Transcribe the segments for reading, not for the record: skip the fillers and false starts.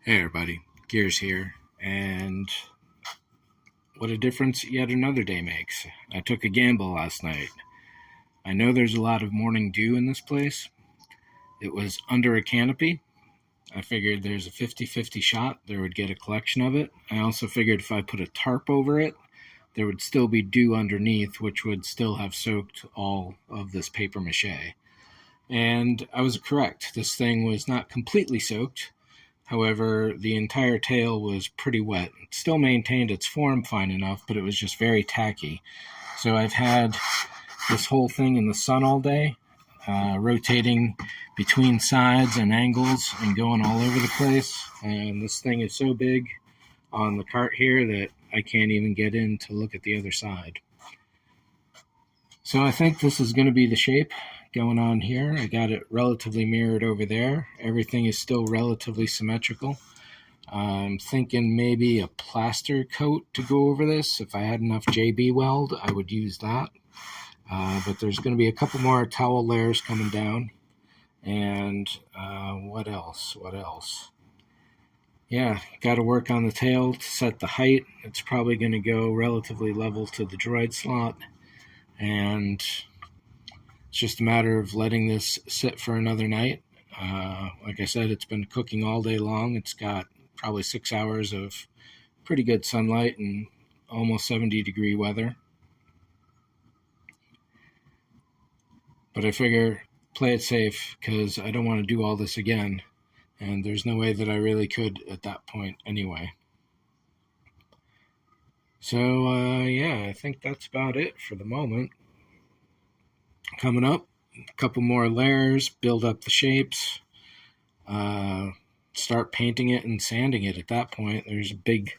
Hey everybody, Gears here, and what a difference yet another day makes. I took a gamble last night. I know there's a lot of morning dew in this place. It was under a canopy. I figured there's a 50-50 shot there would get a collection of it. I also figured if I put a tarp over it, there would still be dew underneath, which would still have soaked all of this paper mache. And I was correct. This thing was not completely soaked. However, the entire tail was pretty wet. It still maintained its form fine enough, but it was just very tacky. So I've had this whole thing in the sun all day, rotating between sides and angles and going all over the place. And this thing is so big on the cart here that I can't even get in to look at the other side. So I think this is going to be the shape going on here. I got it relatively mirrored over there. Everything is still relatively symmetrical. I'm thinking maybe a plaster coat to go over this. If I had enough JB weld, I would use that. But there's going to be a couple more towel layers coming down. And what else? Yeah, got to work on the tail to set the height. It's probably going to go relatively level to the droid slot. And it's just a matter of letting this sit for another night. Like I said, it's been cooking all day long. It's got probably 6 hours of pretty good sunlight and almost 70-degree weather. But I figure play it safe because I don't want to do all this again. And there's no way that I really could at that point anyway. So, yeah, I think that's about it for the moment. Coming up, a couple more layers, build up the shapes, start painting it and sanding it at that point. There's a big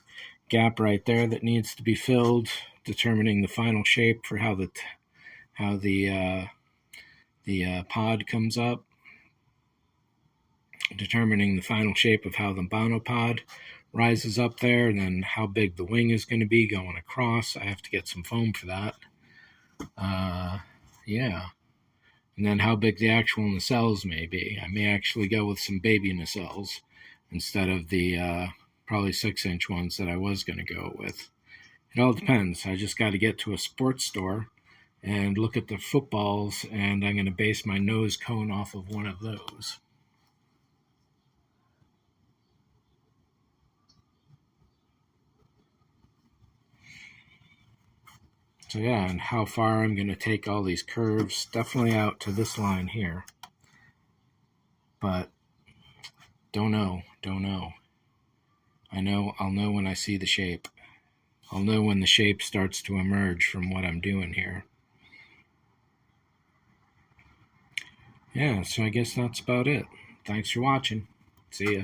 gap right there that needs to be filled, determining the final shape for how the pod comes up, determining the final shape of how the monopod rises up there, and then how big the wing is going to be going across. I have to get some foam for that. Yeah. And then how big the actual nacelles may be. I may actually go with some baby nacelles instead of the probably 6-inch ones that I was going to go with. It all depends. I just got to get to a sports store and look at the footballs, and I'm going to base my nose cone off of one of those. So yeah, and how far I'm going to take all these curves, definitely out to this line here. But don't know. I'll know when I see the shape. I'll know when the shape starts to emerge from what I'm doing here. Yeah, so I guess that's about it. Thanks for watching. See ya.